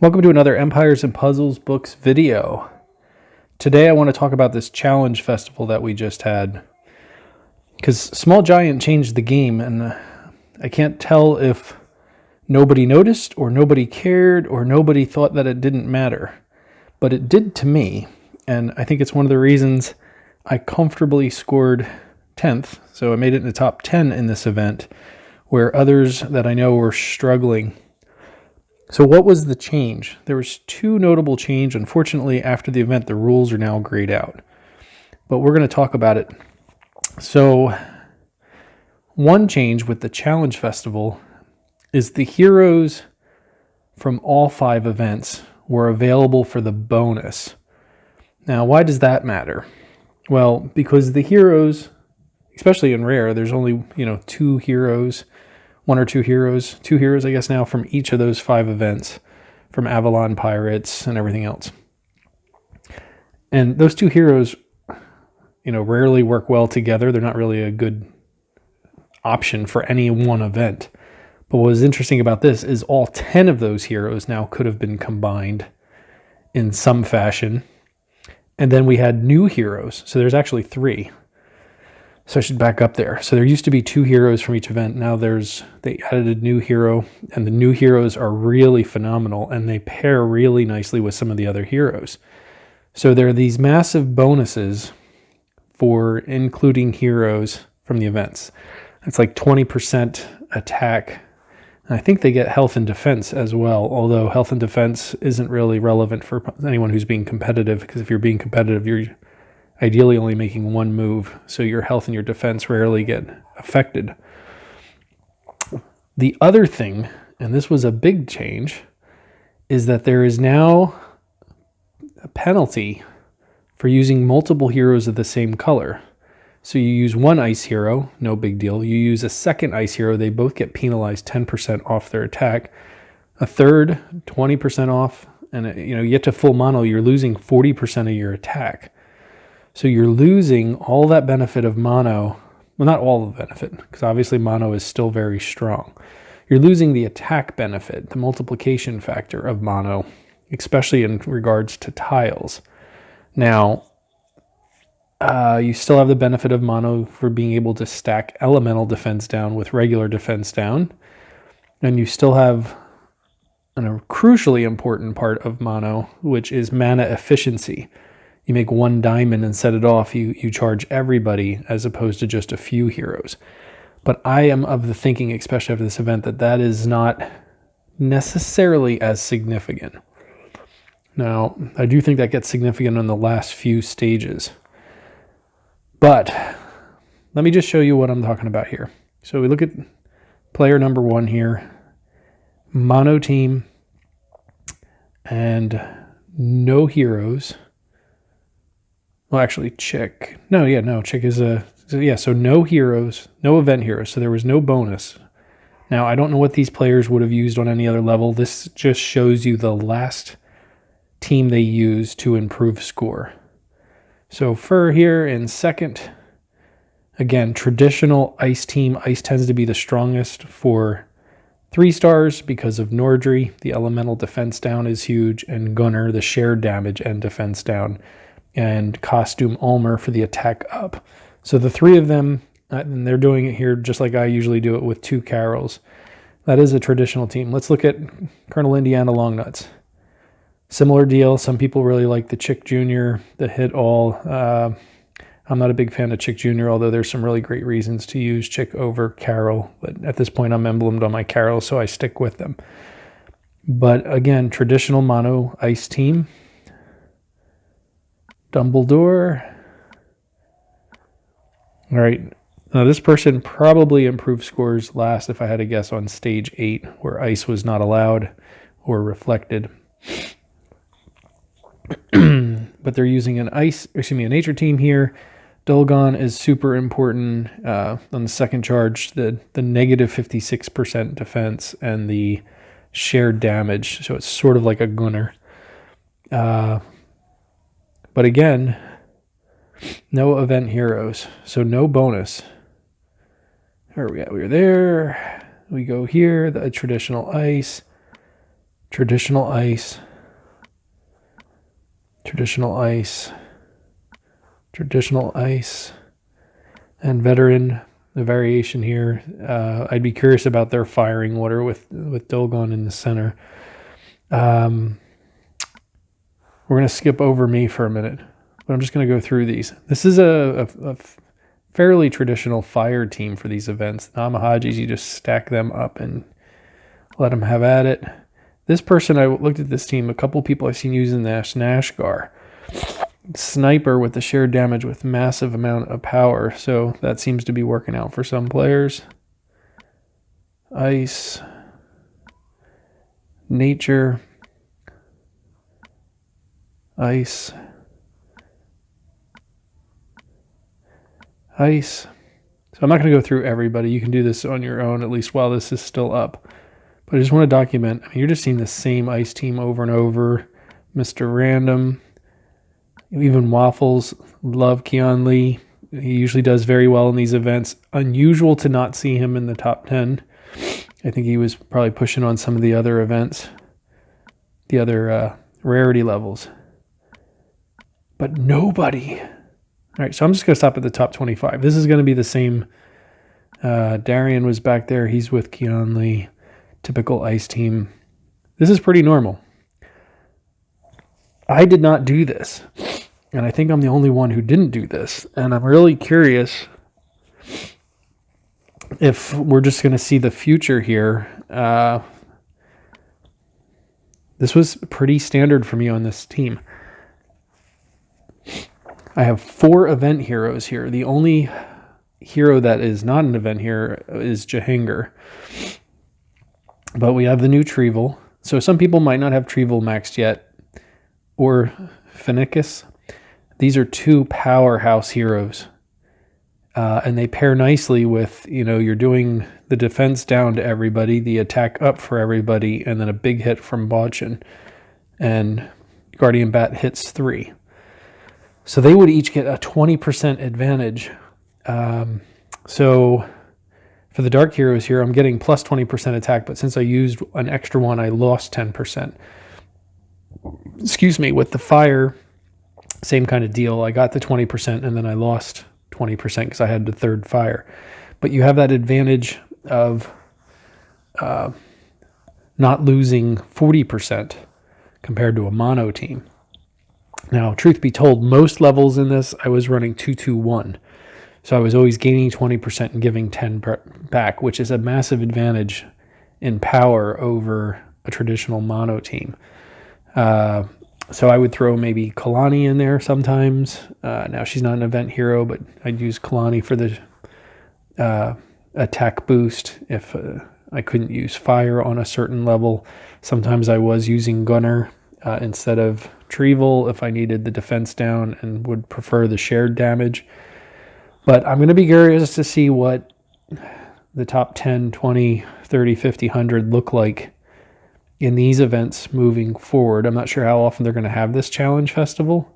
Welcome to another Empires and Puzzles Books video. Today I want to talk about this challenge festival that we just had. Because Small Giant changed the game, and I can't tell if nobody noticed or nobody cared or nobody thought that it didn't matter. But it did to me, and I think it's one of the reasons I comfortably scored 10th. So I made it in the top 10 in this event, where others that I know were struggling. So what was the change? There was two notable change. Unfortunately, after the event, the rules are now grayed out. But we're going to talk about it. So one change with the Challenge Festival is the heroes from all 5 events were available for the bonus. Now, why does that matter? Well, because the heroes, especially in Rare, there's only, 2 heroes. 1 or 2 heroes, 2 heroes, I guess now, from each of those 5 events, from Avalon Pirates and everything else. And those 2 heroes, rarely work well together. They're not really a good option for any one event. But what was interesting about this is all 10 of those heroes now could have been combined in some fashion. And then we had new heroes. So there's actually 3. So I should back up there. So there used to be 2 heroes from each event. Now they added a new hero, and the new heroes are really phenomenal, and they pair really nicely with some of the other heroes. So there are these massive bonuses for including heroes from the events. It's like 20% attack. And I think they get health and defense as well, although health and defense isn't really relevant for anyone who's being competitive, because if you're being competitive, you're ideally only making 1 move, so your health and your defense rarely get affected. The other thing, and this was a big change, is that there is now a penalty for using multiple heroes of the same color. So you use 1 ice hero, no big deal. You use a second ice hero, they both get penalized 10% off their attack. A third, 20% off, and you get to full mono, you're losing 40% of your attack. So you're losing all that benefit of mono. Well, not all the benefit, because obviously mono is still very strong. You're losing the attack benefit, the multiplication factor of mono, especially in regards to tiles. Now, you still have the benefit of mono for being able to stack elemental defense down with regular defense down. And you still have a crucially important part of mono, which is mana efficiency. You make 1 diamond and set it off, you charge everybody as opposed to just a few heroes. But I am of the thinking, especially after this event, that is not necessarily as significant. Now, I do think that gets significant in the last few stages. But let me just show you what I'm talking about here. So we look at player number 1 here, mono team, and no heroes. Well, actually, Chick. Chick is so no heroes, no event heroes. So there was no bonus. Now, I don't know what these players would have used on any other level. This just shows you the last team they used to improve score. So Fur here in second. Again, traditional ice team. Ice tends to be the strongest for 3 stars because of Nordry. The elemental defense down is huge. And Gunner, the shared damage and defense down. And Costume Ulmer for the attack up. So the 3 of them, and they're doing it here just like I usually do it with 2 Carols. That is a traditional team. Let's look at Colonel Indiana Longnuts. Similar deal. Some people really like the Chick Jr., the hit all. I'm not a big fan of Chick Jr., although there's some really great reasons to use Chick over Carol. But at this point, I'm emblemed on my Carol, so I stick with them. But again, traditional mono ice team. Dumbledore. All right. Now, this person probably improved scores last, if I had to guess, on stage 8, where ice was not allowed or reflected. But they're using a nature team here. Dolgon is super important on the second charge. The negative 56% defense and the shared damage. So it's sort of like a Gunner. But again, no event heroes, so no bonus. Where are we at? We were there. We go here, the traditional ice. traditional ice, traditional ice, traditional ice, and veteran. The variation here. I'd be curious about their firing order with Dogon in the center. We're going to skip over me for a minute, but I'm just going to go through these. This is a fairly traditional fire team for these events. The Namahajis, you just stack them up and let them have at it. This person, I looked at this team, a couple people I've seen using this Nashgar. Sniper with the shared damage with massive amount of power, so that seems to be working out for some players. Ice, nature, ice, ice. So I'm not going to go through everybody. You can do this on your own, at least while this is still up. But I just want to document, I mean, you're just seeing the same ice team over and over. Mr. Random. Even Waffles, love Keon Lee. He usually does very well in these events. Unusual to not see him in the top 10. I think he was probably pushing on some of the other events, the other rarity levels. But nobody. All right, so I'm just going to stop at the top 25. This is going to be the same. Darian was back there. He's with Keon Lee. Typical ice team. This is pretty normal. I did not do this. And I think I'm the only one who didn't do this. And I'm really curious if we're just going to see the future here. This was pretty standard for me on this team. I have 4 event heroes here. The only hero that is not an event hero is Jahangir. But we have the new Trevel. So some people might not have Trevel maxed yet. Or Phoenicus. These are 2 powerhouse heroes. And they pair nicely with, you're doing the defense down to everybody, the attack up for everybody, and then a big hit from Bochin. And Guardian Bat hits 3. So they would each get a 20% advantage. So for the Dark Heroes here, I'm getting plus 20% attack, but since I used an extra one, I lost 10%. Excuse me, with the fire, same kind of deal. I got the 20% and then I lost 20% because I had the 3rd fire. But you have that advantage of not losing 40% compared to a mono team. Now, truth be told, most levels in this, I was running 2-2-1. So I was always gaining 20% and giving 10 back, which is a massive advantage in power over a traditional mono team. So I would throw maybe Kalani in there sometimes. Now she's not an event hero, but I'd use Kalani for the attack boost if I couldn't use fire on a certain level. Sometimes I was using Gunner instead of Trevel if I needed the defense down and would prefer the shared damage. But I'm going to be curious to see what the top 10, 20, 30, 50, 100 look like in these events moving forward. I'm not sure how often they're going to have this challenge festival,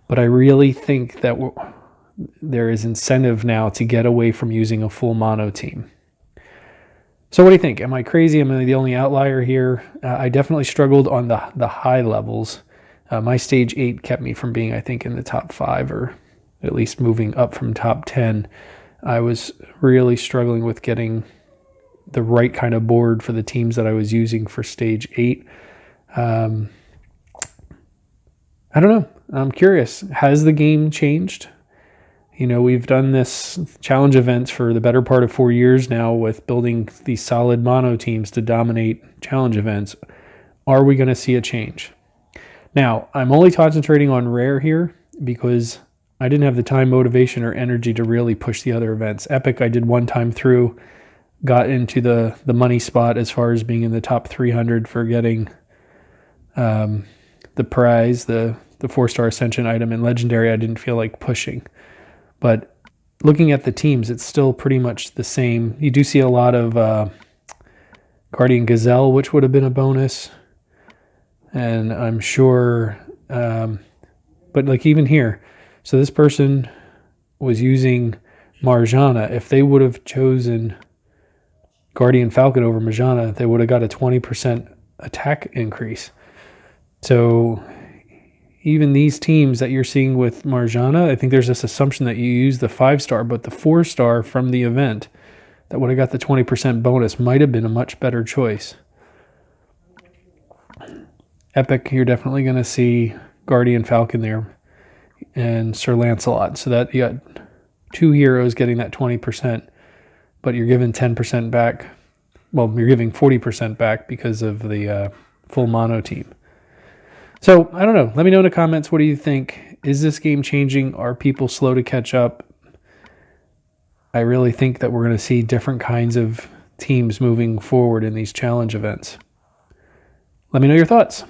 but I really think that there is incentive now to get away from using a full mono team. So what do you think? Am I crazy? Am I the only outlier here? I definitely struggled on the high levels. My stage 8 kept me from being, I think, in the top 5 or at least moving up from top 10. I was really struggling with getting the right kind of board for the teams that I was using for stage 8. I don't know. I'm curious. Has the game changed? We've done this challenge events for the better part of 4 years now with building these solid mono teams to dominate challenge events. Are we going to see a change? Now, I'm only concentrating on rare here because I didn't have the time, motivation, or energy to really push the other events. Epic, I did one time through, got into the money spot as far as being in the top 300 for getting the prize, the 4-star Ascension item. And Legendary, I didn't feel like pushing. But looking at the teams, it's still pretty much the same. You do see a lot of Guardian Gazelle, which would have been a bonus. And I'm sure, but like even here, so this person was using Marjana. If they would have chosen Guardian Falcon over Marjana, they would have got a 20% attack increase. So even these teams that you're seeing with Marjana, I think there's this assumption that you use the 5-star, but the 4-star from the event that would have got the 20% bonus might have been a much better choice. Epic, you're definitely going to see Guardian Falcon there and Sir Lancelot. So that you got 2 heroes getting that 20%, but you're giving 10% back. Well, you're giving 40% back because of the full mono team. So, I don't know. Let me know in the comments. What do you think? Is this game changing? Are people slow to catch up? I really think that we're going to see different kinds of teams moving forward in these challenge events. Let me know your thoughts.